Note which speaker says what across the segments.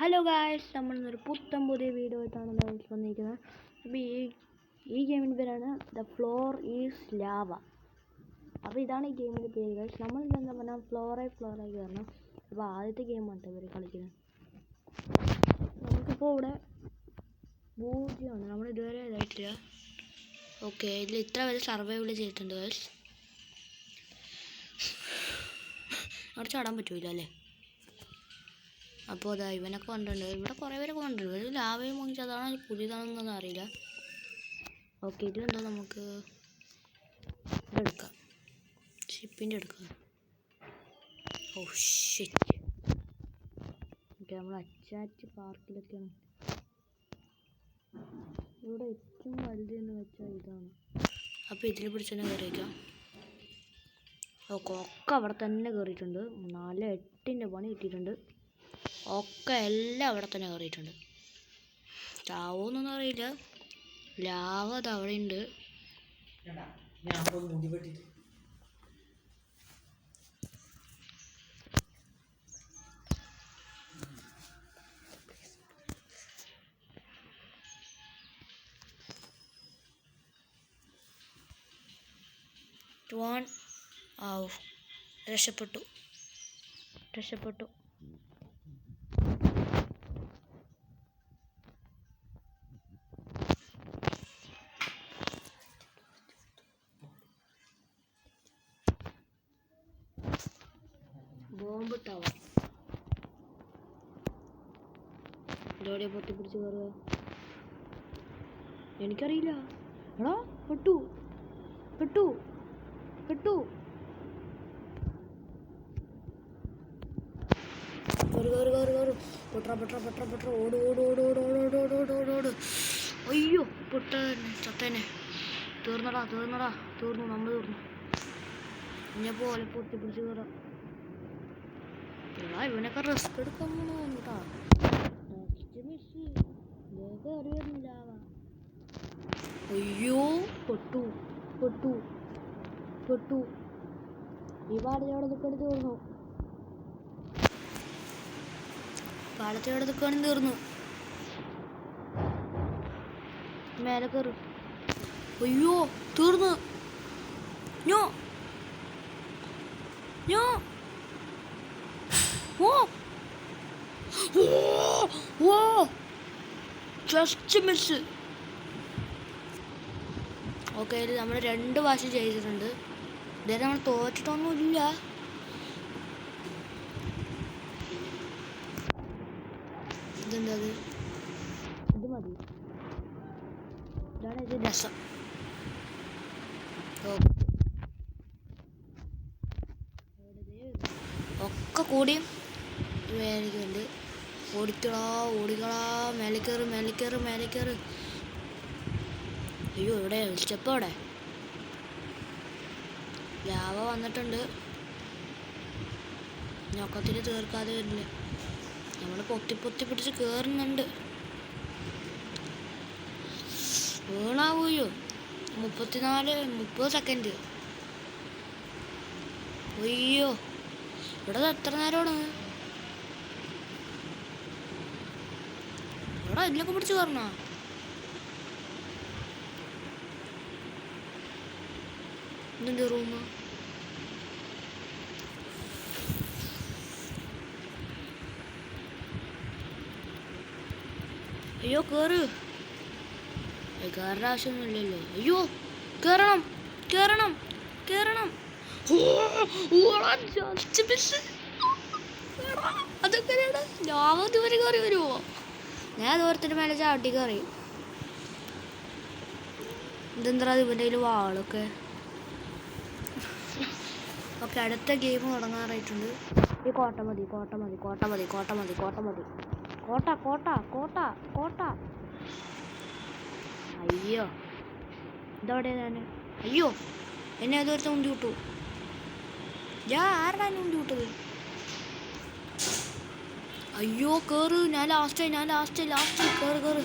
Speaker 1: Hello guys, നമ്മളിന്നൊരു പുതിയ video ആയിട്ടാണ് guys വന്നിരിക്കുന്നത്. അപ്പോൾ ഈ ഗെയിമിൻ്റെ പേരാണ് ദ ഫ്ലോർ ഈസ് ലാവ. അപ്പോൾ ഇതാണ് ഈ ഗെയിമിൻ്റെ പേര് ഗായ്സ്. നമ്മൾ എന്താ പറഞ്ഞാൽ ഫ്ലോറായി കയറണം. അപ്പോൾ ആദ്യത്തെ ഗെയിമാണ് ഇവർ കളിക്കുന്നത്. നമുക്കിപ്പോൾ ഇവിടെ 0 നമ്മൾ ഇതുവരെ ഇതായിട്ടില്ല. ഓക്കെ, ഇതിൽ ഇത്ര വരെ സർവൈവൽ ചെയ്തിട്ടുണ്ട് ഗായ്സ്. അവിടെ ചാടാൻ പറ്റൂല അല്ലേ? അപ്പോൾ അതാ ഇവനൊക്കെ കണ്ടിട്ടുണ്ട്. ഇവിടെ കുറേ പേരൊക്കെ കണ്ടിട്ടുണ്ട്. ഒരു ലാവയും വാങ്ങിച്ചാൽ അതാണ് പുതിയതാണെന്നൊന്നും അറിയില്ല. ഓക്കെ, ഇതെന്താ നമുക്ക് ഇതെടുക്കാം, ഷിപ്പിൻ്റെ എടുക്കാം. Oh shit. ഓക്കെ, നമ്മൾ അച്ചാറ്റ് പാർക്കിലൊക്കെയാണ്. ഇവിടെ ഏറ്റവും വലുതെന്ന് വെച്ചാൽ ഇതാണ്. അപ്പോൾ ഇതിൽ പിടിച്ച് തന്നെ കയറിയേക്കാം. ഓക്കെ, ഒക്കെ അവിടെ തന്നെ കയറിയിട്ടുണ്ട്. 4-8ൻ്റെ പണി കിട്ടിയിട്ടുണ്ട്. ഒക്കെ എല്ലാം അവിടെ തന്നെ കയറിയിട്ടുണ്ട്. ചാവോന്നൊന്നും അറിയില്ല. ലാവ അത് അവിടെ ഉണ്ട്. രക്ഷപ്പെട്ടു. ബോംബ് ടവർ ഇതോടെ പൊട്ടിപ്പിടിച്ച് കയറുക. എനിക്കറിയില്ല. എടാ പെട്ടു. പൊട്ട ഓട്. അയ്യോ പൊട്ട ചത്തേനെ. തീർന്നു. നമ്മൾ തീർന്നു. ഇന്നെ പോലെ പൊട്ടിപ്പിടിച്ച് കയറാം. ഇവനൊക്കെ റിസ്ക് എടുക്കാൻ കേട്ടാ. അറിയുന്നില്ല. അയ്യോ പൊട്ടു. ഈ പാടത്തോടെ തീർന്നു. തീർന്നു. മേലെ കയറും. അയ്യോ തീർന്നു. ഞോ ജസ്റ്റ് മിസ്. ഓക്കെ, നമ്മൾ 2 പ്രാവശ്യം ചെയ്തിട്ടുണ്ട്. ഇതുവരെ നമ്മൾ തോറ്റിട്ടൊന്നുമില്ല. ഇതെന്താ ഇത് മതി. ഇതാണ് ഇത് രസം. ഒക്കെ കൂടിയും മേലേക്കുണ്ട്. ഓടിക്കളാ മേലെ കയറ്. അയ്യോ ഇവിടെ സ്റ്റെപ്പ് അവിടെ ലാവ വന്നിട്ടുണ്ട്. ഞൊക്കത്തിൽ തീർക്കാതെ വരില്ല. നമ്മൾ പൊത്തി പിടിച്ച് കയറുന്നുണ്ട്. വീണാവൂയോ. 30 സെക്കൻഡ്. അയ്യോ ഇവിടെ എത്ര നേരമാണ്. ഇവിടെ ഇതിലൊക്കെ പിടിച്ച് കയറണോ? ഇതെന്ത് റൂം? അയ്യോ കയറേണ്ട ആവശ്യമൊന്നുമില്ലല്ലോ. അയ്യോ കയറണം. അതൊക്കെയാണ് ലാവ ദൂരെ കയറി വരുമോ? ഞാൻ ദൂരത്തിന് മേലെ ചാട്ടി കയറി. ഇതെന്താ ഇവൻ്റെ കയ്യിൽ വാളൊക്കെ. ഓക്കെ, അടുത്ത ഗെയിം തുടങ്ങാറായിട്ടുണ്ട്. ഈ കോട്ട മതി. അയ്യോ ഇതവിടെ ഞാൻ. അയ്യോ എന്നെ അതൊരുത്ത ഉന്തി വിട്ടു. ആരുടെ ഉന്തി വിട്ടത്? അയ്യോ കേറ്. ഞാൻ ലാസ്റ്റ് കേറ്.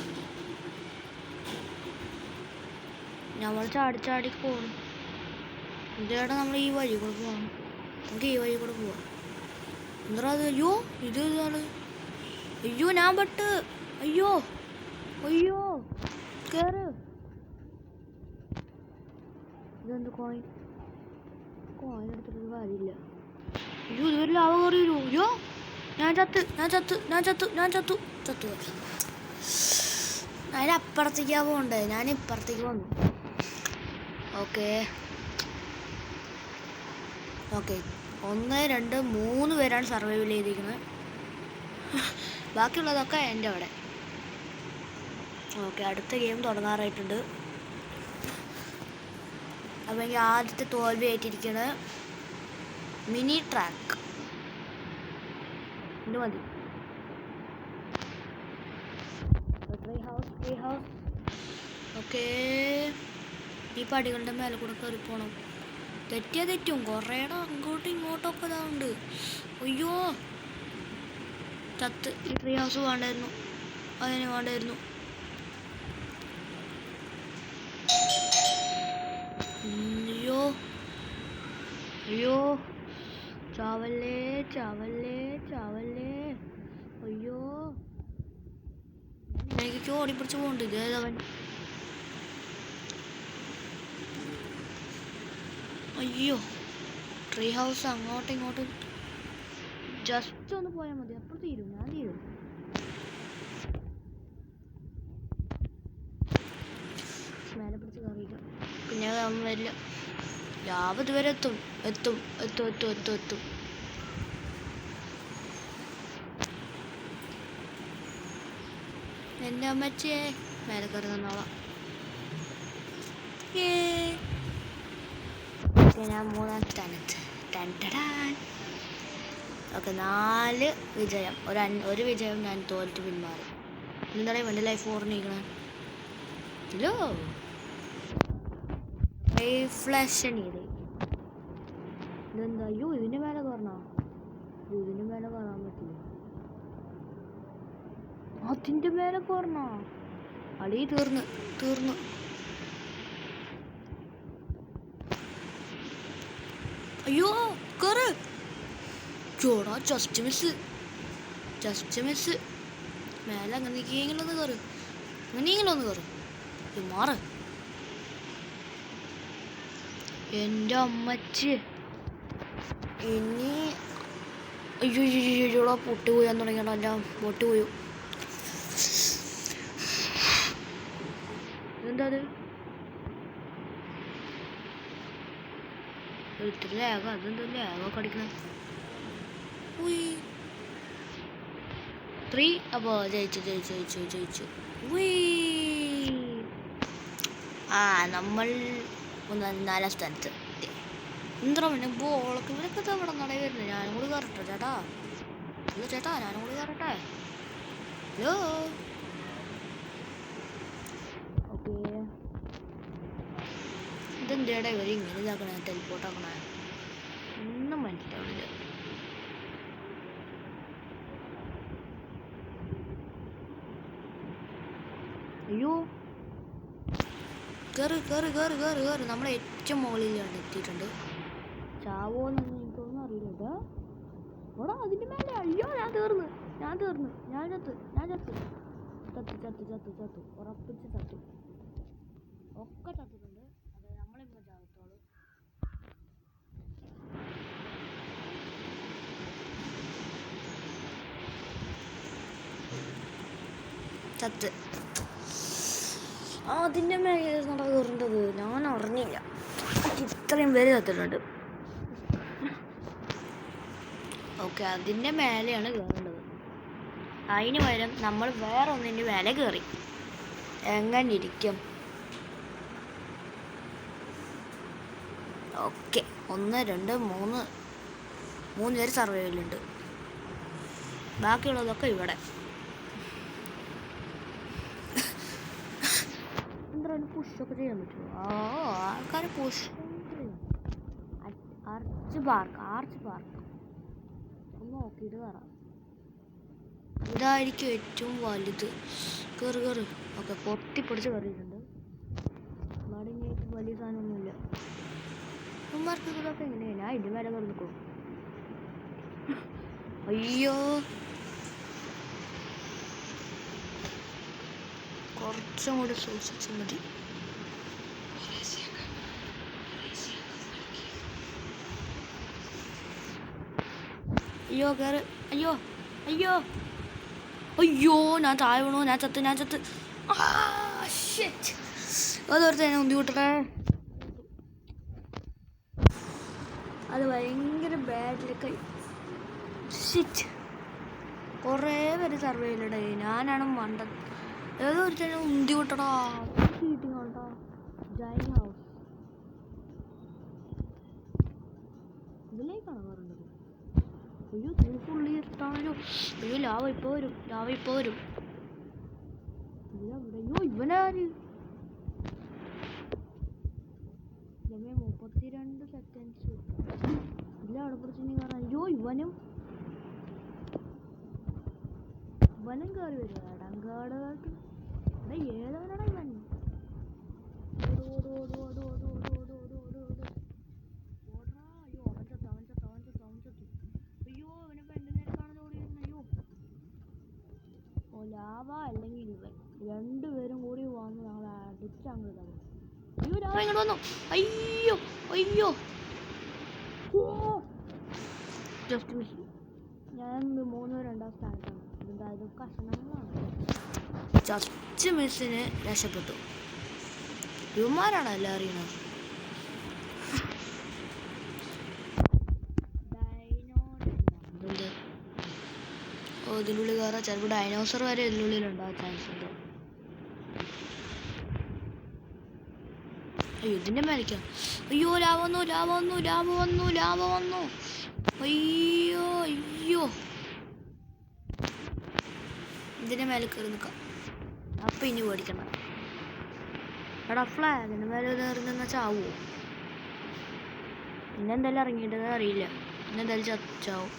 Speaker 1: നമ്മൾ ചാടി പോകണം. ഇതേടെ നമ്മൾ ഈ വഴി കൂടെ പോകണം. നമുക്ക് ഈ വഴി കൂടെ പോവാം. എന്താ അത്? അയ്യോ ഇത് ഇതാണ്. അയ്യോ ഞാൻ പെട്ട്. അയ്യോ അയ്യോ കേറ്. ഇതെന്ത് കോയിൻ എടുത്തിട്ടൊരു കാര്യമില്ല. അയ്യോ ഇതുവരെ ലാവ കയറി വരൂ. അയ്യോ ഞാൻ ചത്തു. അതിനപ്പുറത്തേക്കാ പോകണ്ടേ, ഞാൻ ഇപ്പുറത്തേക്ക് വന്നു. ഓക്കെ 1 2 3 പേരാണ് സർവൈവൽ ചെയ്തിരിക്കുന്നത്. ബാക്കിയുള്ളതൊക്കെ എൻ്റെ അവിടെ. ഓക്കെ അടുത്ത ഗെയിം തുടങ്ങാറായിട്ടുണ്ട്. അപ്പോൾ എനിക്ക് ആദ്യത്തെ തോൽവി ആയിട്ടിരിക്കുന്നത് മിനി ട്രാക്ക്. ഇത് മതി. Tree house. ഓക്കെ ഈ പടികളുടെ മേലെ കൂടെ കയറി പോകണം. തെറ്റും കുറേയുടെ അങ്ങോട്ടും ഇങ്ങോട്ടൊക്കെ ഇതാവുണ്ട്. അയ്യോ ചത്ത്. ഈ ട്രീ ഹൗസ് വേണ്ടായിരുന്നു, അതിന് വേണ്ടായിരുന്നു. അയ്യോ ചാവല്ലേ. അയ്യോ എനിക്ക് ഓടിപ്പിടിച്ച് പോകണ്ട്. ഇതേതവൻ. അയ്യോ ട്രീ ഹൗസ് അങ്ങോട്ടും ഇങ്ങോട്ടും ജസ്റ്റ് ഒന്ന് പോയാൽ മതി, അപ്പോൾ തീരും. ഞാൻ തീരും. മേലെ പിടിച്ച് കയറിയില്ല, പിന്നെ വരില്ല. ലാഭ ഇതുവരെ എത്തും. എൻ്റെ അമ്മച്ചേ മേലെ കയറി തന്നോളാം. ഞാൻ 3-ാം സ്ഥാനത്ത്. ഓക്കെ 4 വിജയം. ഒരു വിജയം ഞാൻ തോറ്റ് പിന്മാറി. എന്താണ് എൻ്റെ ലൈഫ് ഓർമ്മിക്കണേ? ഹലോ റിഫ്ലക്ഷൻ ചെയ്ത് ഇതെന്താ? അയ്യോ ഇതിൻ്റെ മേലെ കയറണോ? ഇതിൻ്റെ മേലെ കയറാൻ പറ്റില്ല. അതിൻ്റെ മേലെ കയറണോ? അടി തീർന്നു. അയ്യോ കയറ്. ചോടാ ജസ്റ്റ് മിസ്. മേലെ അങ്ങനെ ഒന്ന് കയറ്. മാറ്. എൻ്റെ അമ്മച്ചി ഇനി അയ്യോടാ പൊട്ടി പോയാൻ തുടങ്ങിയാണോ? എൻ്റെ പൊട്ടി പോയോ? എന്താ അത്? ഇത്തിരി അതെന്താ ലാഗൊക്കെ അടിക്കണേ? 3 അപ്പോൾ ജയിച്ചു. നമ്മൾ 4-ാം സ്ഥാനത്ത്. എന്താ പിന്നെ ബോളൊക്കെ ഇവരൊക്കെ ഇവിടെ നടയിൽ വരുന്നത്. ഞാനും കൂടി കയറട്ടെ ചേട്ടാ. ഞാനും കൂടി കയറട്ടെ. ഹലോ ഓക്കെ ഇതെന്താടാ ഇവർ ഇങ്ങനെ ഇതാക്കണേ, ടെലിപ്പോർട്ടാക്കണേ? ഒന്നും മനസ്സിലാവില്ല. അയ്യോ കേറ്. നമ്മളെ ഏറ്റവും മുകളിലാണ് എത്തിയിട്ടുണ്ട്. ചാവോന്നൊന്നും എനിക്കൊന്നും അറിയില്ല. ഓടാ അതിൻ്റെ മേലെ. അയ്യോ ഞാൻ തീർന്നു. ഞാൻ ചത്തു. ഉറപ്പിച്ച് ചത്തു. ഒക്കെ ചത്തിട്ടുണ്ട്. അതെ നമ്മളിപ്പോൾ ചാവത്തോളൂ. ചത്ത്. അതിൻ്റെ മേലെ കയറേണ്ടത് ഞാൻ അറിഞ്ഞില്ല. ഇത്രയും പേര് ചത്തിട്ടുണ്ട്. ഓക്കെ അതിൻ്റെ മേലെയാണ് കയറേണ്ടത്. അതിന് പകരം നമ്മൾ വേറെ ഒന്നിൻ്റെ മേലെ കയറി. എങ്ങനെ ഇരിക്കും? ഓക്കെ 1 2 3 പേര് സർവൈവലുണ്ട്. ബാക്കിയുള്ളതൊക്കെ ഇവിടെ. എന്താണ് പുഷൊക്കെ ചെയ്യാൻ പറ്റുമോ? ആൾക്കാർ പുഷ്. ആർച്ച് പാർക്ക് ഒന്ന് നോക്കിയിട്ട് കയറാം. ഇതായിരിക്കും ഏറ്റവും വലുത്. കയറ്. ഓക്കെ പൊട്ടിപ്പിടിച്ച് കയറിയിട്ടുണ്ട്. മടങ്ങിയിട്ട് വലിയ സാധനമൊന്നുമില്ല. ഉമ്മാർക്ക് ഇതൊക്കെ എങ്ങനെയാണ്? ഞാൻ ഇതിൻ്റെ മേലെ കയറി നിൽക്കും. അയ്യോ കുറച്ചും കൂടി സൂക്ഷിച്ചാൽ മതി. അയ്യോ കയറ്. അയ്യോ അയ്യോ അയ്യോ ഞാൻ താഴെ വീണു. ഞാൻ ചത്ത്. അതോർത്ത് തന്നെ ഉന്തി വിട്ടേ. അത് ഭയങ്കര ബാഡിലൊക്കെ. കുറേ പേര് സർവേ ചെയ്യലടേ. ഞാനാണ് മണ്ടൻ. ഏതോ ഒരു തന്നെ ഉന്തി വിട്ടടാ. കേട്ടോ ജൈൻ ഹൗസ് ഇതിലേക്കാണ് പറഞ്ഞത്. അയ്യോ തൂക്കുള്ളി ഇട്ടാണല്ലോ. അയ്യോ ലാവ ഇപ്പോൾ വരും. അയ്യോ ഇവനാര് 32 സെക്കൻഡ്സ് ഇല്ല. അവിടെ പിടിച്ച് നീ പറഞ്ഞ. അയ്യോ ഇവനും കയറി വരും. ഇടങ്കാടുകാർക്ക് ഏതവനാടാ ഇവൻ? ലാവ അല്ലെങ്കിൽ ഇവൻ രണ്ടുപേരും കൂടി വന്ന് ഞങ്ങളെ അടിച്ചങ്ങ് തന്നു. അയ്യോ ലാവ ഇങ്ങോട്ട് വന്നു. അയ്യോ ജസ്റ്റ് മിസ്. ഞാൻ 3-2 സ്ഥാനത്താണ്. എന്തായാലും കഷണങ്ങളാണ്. ജസ്റ്റ് മിസ്സിന് രക്ഷപ്പെട്ടു. ഇവന്മാരാണ് എല്ലാം അറിയണത്. ഇതിനുള്ളിൽ കയറാൻ ചിലപ്പോൾ ഡൈനോസർ വരെ ഇതിനുള്ളിലുണ്ടാകാൻ ചാൻസ് ഉണ്ട്. അയ്യോ ഇതിൻ്റെ മേലേക്കാ. അയ്യോ ലാവ വന്നു. അയ്യോ ഇതിൻ്റെ മേലെ കയറി നിൽക്കാം. അപ്പം ഇനി പേടിക്കണ്ട. എടാ ഫ്ലാഗിൻ്റെ മേലെ ഇറങ്ങുന്ന ചാവുമോ? പിന്നെന്തായാലും ഇറങ്ങിയിട്ടെന്ന് അറിയില്ല. പിന്നെന്തായാലും ചാവും.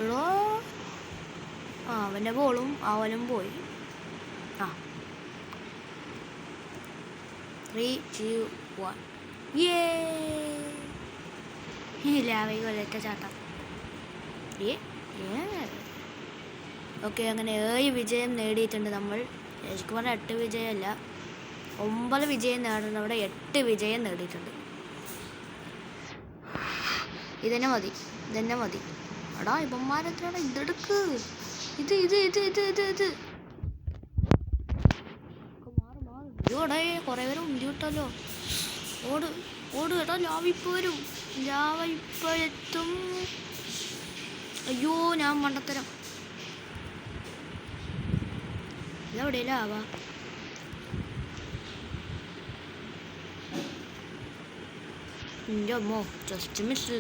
Speaker 1: എടോ അവൻ്റെ ബോളും അവനും പോയി. 3, 2, 1 ലാവയ്ക്ക് ഒരൊറ്റ ചാട്ടം. ഓക്കെ അങ്ങനെ 7 വിജയം നേടിയിട്ടുണ്ട് നമ്മൾ. ശരിക്കും പറഞ്ഞാൽ 8 വിജയമല്ല, 9 വിജയം നേടുന്ന അവിടെ 8 വിജയം നേടിയിട്ടുണ്ട്. ഇതന്നെ മതി. എടാ ഇവന്മാരെത്രയാണ്? ഇതെടുക്ക്. ഇത് അയ്യോടേ കുറേ പേര് ഉന്തി വിട്ടല്ലോ. ഓട് കേട്ടോ. ലാവ ഇപ്പോൾ എത്തും. അയ്യോ ഞാൻ മണ്ടത്തരം. ഇതെവിടെ ലാവ? എൻ്റെ അമ്മോ ജസ്റ്റ് മിസ്.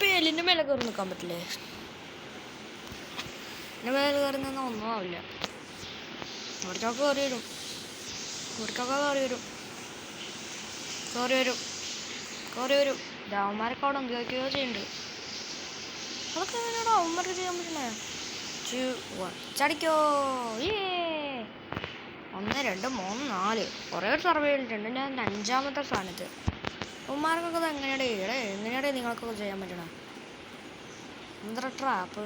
Speaker 1: പേലിൻ്റെ മേലെ കയറി നിൽക്കാൻ പറ്റില്ലേ? എൻ്റെ മേലെ കയറി നിന്നാൽ ഒന്നും ആവില്ല. ഇവിടേക്കൊക്കെ കയറി വരും. അവന്മാരൊക്കെ അവിടെ എന്തൊക്കെയോ ചെയ്യുന്നുണ്ട്. അതൊക്കെ എങ്ങനെയാണോ അവന്മാർക്ക് ചെയ്യാൻ പറ്റണേ? 2, 1 ചടിക്കോ. 1, 2, 3, 4 കുറേ സർവേ ചെയ്തിട്ടുണ്ട്. ഞാൻ 5ാമത്തെ സ്ഥാനത്ത്. അവന്മാർക്കൊക്കെ എങ്ങനെയാടേ നിങ്ങൾക്കൊക്കെ ചെയ്യാൻ പറ്റണേ? എന്തൊരു ട്രാപ്പ്.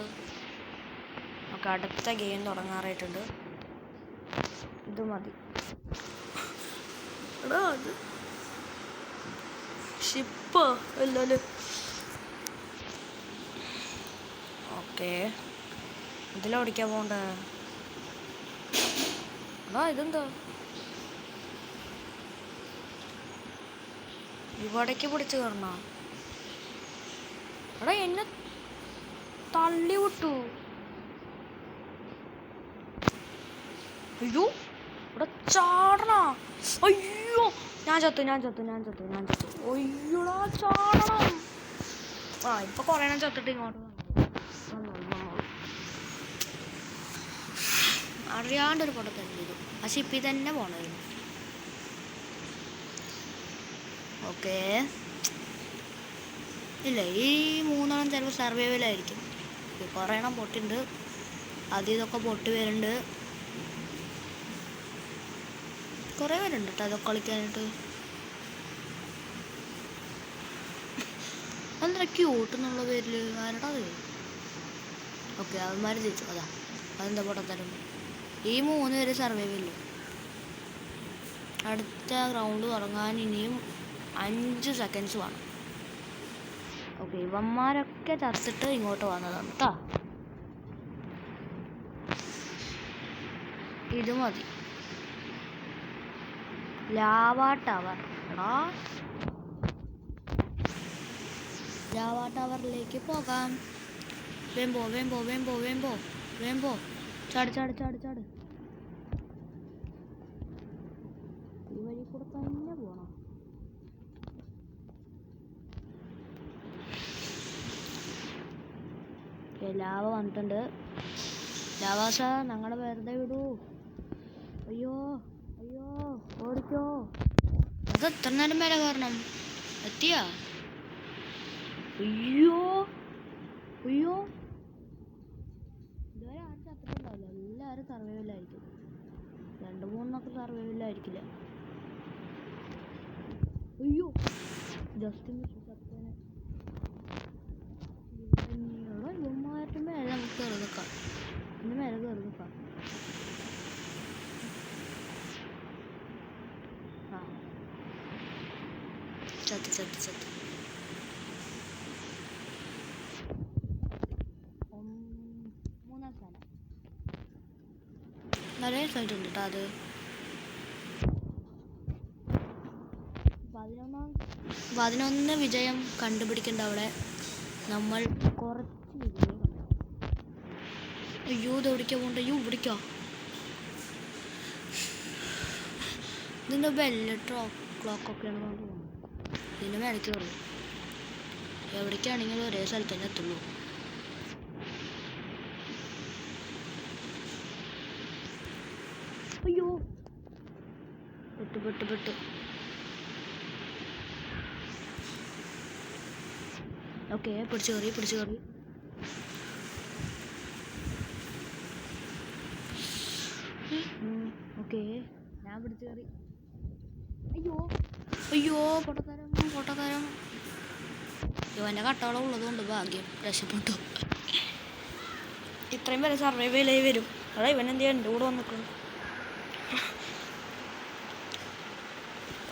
Speaker 1: നമുക്ക് അടുത്ത ഗെയിം തുടങ്ങാറായിട്ടുണ്ട്. ഇത് മതി. എടാ അത് ഷിപ്പ് അല്ലല്ലോ. ഓക്കെ ഇതിലോടിക്കാൻ പോണ്ടേ? എടാ ഇതെന്താ ഇവിടേക്ക് പിടിച്ച് കയറണ? എടാ എന്നെ തള്ളി വിട്ടു. അയ്യോ ഇവിടെ ചാടണ. അയ്യോ ഞാൻ ചത്തു. അയ്യോടാ ചാടണം. ഇപ്പൊ കുറേ ചത്തിട്ട് ഇങ്ങോട്ട് അറിയാണ്ടൊരു പൊട്ടത്തന്നെ ചെയ്തു. പക്ഷെ ഇപ്പം ഇതന്നെ പോണായിരുന്നു. ഓക്കെ ഇല്ല ഈ 3 ചിലപ്പോൾ സർവൈവലായിരിക്കും. കുറേ എണ്ണം പൊട്ടുണ്ട്. ഇതൊക്കെ പൊട്ടി വരുന്നുണ്ട്. കുറേ പേരുണ്ട് കേട്ടോ അതൊക്കെ കളിക്കാനായിട്ട്. എന്താ ക്യൂട്ട് എന്നുള്ള പേരിൽ ആരടാ അത്? ഓക്കെ, അവന്മാർ തിരിച്ചു. അതെന്താ പൊട്ടത്തരം? ഈ 3 പേര് സർവൈവൽ. അടുത്ത റൗണ്ട് തുടങ്ങാൻ ഇനിയും 5 സെക്കൻഡ്സ് വേണം. ഓക്കെ, ഇവന്മാരൊക്കെ ചത്തിട്ട് ഇങ്ങോട്ട് വന്നതാണ് കേട്ടോ. ഇത് മതി. Lava tower. ലാവാ ടവറിലേക്ക് പോകാം. വേമ്പോ ചാട്. ഈ വഴി കൂടെ തന്നെ പോണം. ലാവ വന്നിട്ടുണ്ട്. ലാവാസ, ഞങ്ങളെ വെറുതെ വിടൂ. അയ്യോ ഓടിക്കോ. അത് എത്ര നേരം മേലെ കയറണം? എത്തിയാ? അയ്യോ ഇതുവരെ ആരും ചത്തിട്ടുണ്ടാവില്ല. എല്ലാവരും സർവൈവലായിരിക്കും. 2-3 സർവൈവലായിരിക്കില്ല. അയ്യോ, ജസ്റ്റ് ചത്തേനെ. ഇവന്മാരുടെ മേലെ നമുക്ക് കയറി നിൽക്കാം. ഇതിൻ്റെ മേലെ കയറി നിൽക്കാം. ചത്ത്. 3-ാം സ്ഥാനം. നല്ല സ്ഥലത്തുണ്ട് കേട്ടോ. അത് 11 വിജയം കണ്ടുപിടിക്കേണ്ട. അവിടെ നമ്മൾ കുറച്ച് വിജയം കണ്ടു. അയ്യോ, ഇത് എവിടേക്കാ പോകണ്ട? ഇവിടേക്കാ. ഇതിൻ്റെ ക്ലോക്കൊക്കെയാണ് തോന്നുന്നത്. ഇതിൻ്റെ മേലേക്ക് കയറും. എവിടേക്കാണെങ്കിലും ഒരേ സ്ഥലത്ത് തന്നെ എത്തുള്ളൂ. അയ്യോ, പെട്ട്. ഓക്കെ, പിടിച്ചു കയറി. ഓക്കെ, ഞാൻ പിടിച്ചു കയറി. അയ്യോ പൊട്ടത്തരം. ഇവൻ്റെ കട്ടോളം ഉള്ളതുകൊണ്ട് ഭാഗ്യം, രക്ഷപ്പെട്ടു. ഇത്രയും പേരെ സർവൈവലായി വരും. അതാ ഇവനെന്ത് ചെയ്യാൻ എൻ്റെ കൂടെ വന്നിട്ടുണ്ട്.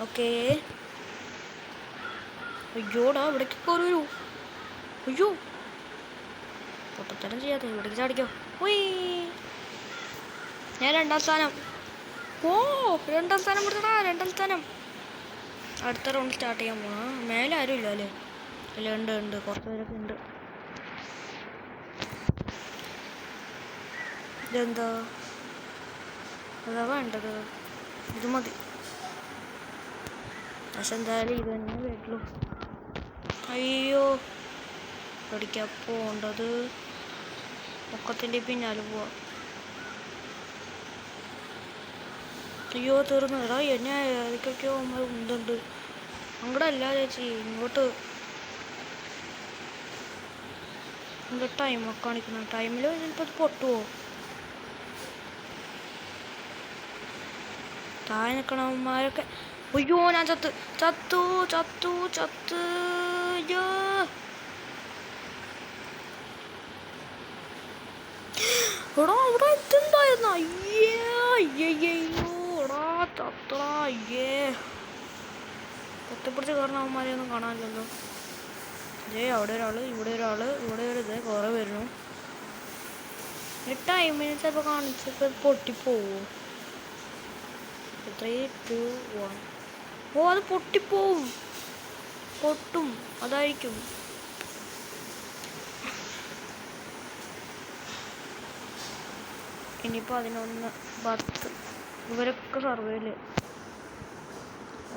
Speaker 1: ഓക്കെ, അയ്യോടാ, ഇവിടേക്ക് കയറി വരൂ. അയ്യോ, പൊട്ടത്തരം ചെയ്യാതെ ഇവിടേക്ക് ചാടിക്കോ. ഞാൻ 2-ാം സ്ഥാനം. 2-ാം സ്ഥാനം പിടിച്ചടാ. 2-ാം സ്ഥാനം. അടുത്ത റൗണ്ട് സ്റ്റാർട്ട് ചെയ്യാൻ പോവാ. മേലെ ആരും ഇല്ല അല്ലേ? അല്ല, ഉണ്ട്. കുറച്ച് പേരൊക്കെ ഉണ്ട്. ഇതെന്താ? അതാ വേണ്ടത്. ഇത് മതി. പക്ഷെ എന്തായാലും ഇത് തന്നെ വീട്ടിലു. അയ്യോ, പഠിക്കാൻ പോകേണ്ടത് ഒക്കത്തിൻ്റെ പിന്നാലെ പോവാ. അയ്യോ, തീർന്നടാ. എന്നെ ഏതൊക്കെയൊക്കെ ഉണ്ട്. അങ്ങോട്ട് അല്ല ചേച്ചി, ഇങ്ങോട്ട് ടൈമൊക്കെ കാണിക്കണം. ടൈമിൽ ചിലപ്പോൾ അത് പൊട്ടുമോ? താഴെ നിൽക്കണവന്മാരൊക്കെ. അയ്യോ, ഞാൻ ചത്തു. അയ്യോ, എടാ, അവിടെ എത്തുണ്ടായിരുന്ന. എടാ, ചത്തടാ. പൊത്തിപ്പിടിച്ച് കയറുന്നവന്മാരെയൊന്നും കാണാനില്ലല്ലോ. അവിടെ ഒരാൾ, ഇവിടെ ഒരു ഇതേ കുറേ വരുന്നു. 8 മിനിറ്റ്സ് ഇപ്പോൾ കാണിച്ചപ്പോൾ പൊട്ടിപ്പോവോ? 3, 2, 1. അത് പൊട്ടും. അതായിരിക്കും. ഇനിയിപ്പോൾ 11, 10 ഇവരൊക്കെ സർവൈവല്.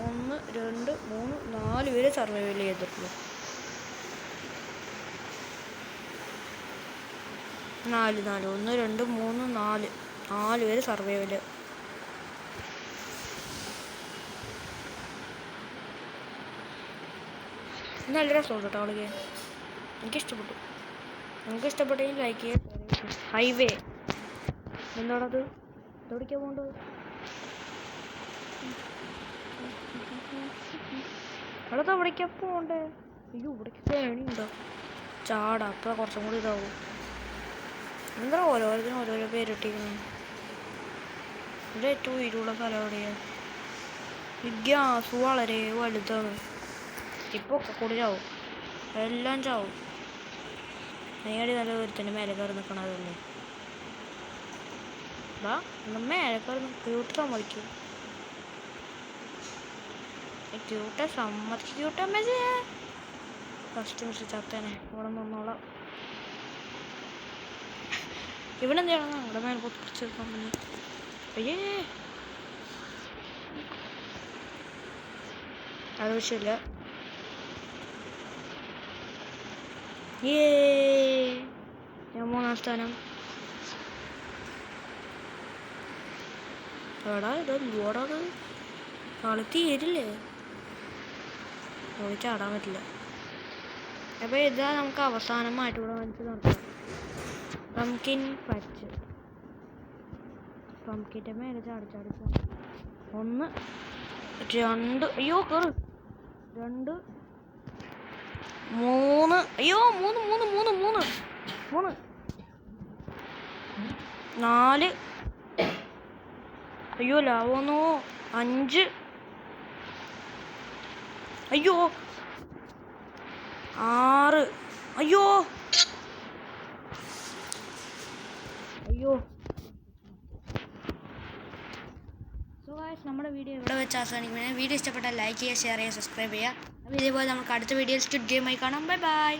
Speaker 1: 1, 2, 3, 4 പേര് സർവൈവൽ ചെയ്തിട്ടുള്ളൂ. 4 1, 2, 3, 4 പേര് സർവൈവല്. നല്ല രസമുണ്ട് കേട്ടോ ആളുകൾ. എനിക്കിഷ്ടപ്പെട്ടു. നിങ്ങൾക്ക് ഇഷ്ടപ്പെട്ടെങ്കിൽ ലൈക്ക് ചെയ്യുക. ഹൈവേ എന്താണത്? എവിടേക്കാണ് പോകേണ്ടത്? അവിടെ എവിടേക്കാ പോകണ്ടേ? അയ്യോ, ഇവിടേക്ക് ഏണിയുണ്ടോ? ചാടാ, അപ്പോൾ കുറച്ചും കൂടി ഇതാവും. എന്താ ഓരോരുത്തരും ഓരോരോ പേരിട്ടിരിക്കുന്നു. ഇവിടെ ഏറ്റവും ഇരുള്ള സ്ഥലം എവിടെയാണ്? ഈ ഗ്യാസ് വളരെ വലുതാണ്. ഇപ്പോൾ ഒക്കെ കൂടി ചാവും, എല്ലാം ചാവും. നേടി നല്ല ഒരുത്തൻ്റെ മേലെ കയറി നിൽക്കണതല്ലേ. വാ മേലെ കയറി ക്യൂട്ട് സമ്മതിക്കും. ക്യൂട്ടെ സമ്മതിക്കൂട്ടെ മെസ്സി. ഫസ്റ്റ് മെസ്സി ചത്തനെ. ഇവിടെ നിന്നോളാം. ഇവനെന്താണ് ഞങ്ങളുടെ മേലെ പൊട്ടിച്ചെടുക്കാൻ പറ്റും? അയ്യേ ആവശ്യമില്ല. ഞാൻ 3-ാം സ്ഥാനം. എടാ ഇതെന്തുവാടാ കളി തീരില്ലേ? കളി ചാടാൻ പറ്റില്ല. അപ്പോൾ ഇതാ നമുക്ക് അവസാനമായിട്ട് ഇവിടെ വാങ്ങിച്ച് നടത്താം. പംകിൻ പച്ച്. പംകിൻ്റെ മേലെ ചാടി 1 2 അയ്യോ കയറ് 2 3 അയ്യോ 3 4 അയ്യോ ലാവോന്നോ 5 അയ്യോ 6 അയ്യോ സോ ഗായ്സ് നമ്മുടെ വീഡിയോ ഇവിടെ വെച്ച് അവസാനിക്കുന്നത്. വീഡിയോ ഇഷ്ടപ്പെട്ടാൽ ലൈക്ക് ചെയ്യുക, ഷെയർ ചെയ്യുക, സബ്സ്ക്രൈബ് ചെയ്യുക. അപ്പോൾ ഇതേപോലെ നമുക്ക് അടുത്ത വീഡിയോയിൽ സ്റ്റുഡ് ഗെയിമായി കാണാം. Bye bye.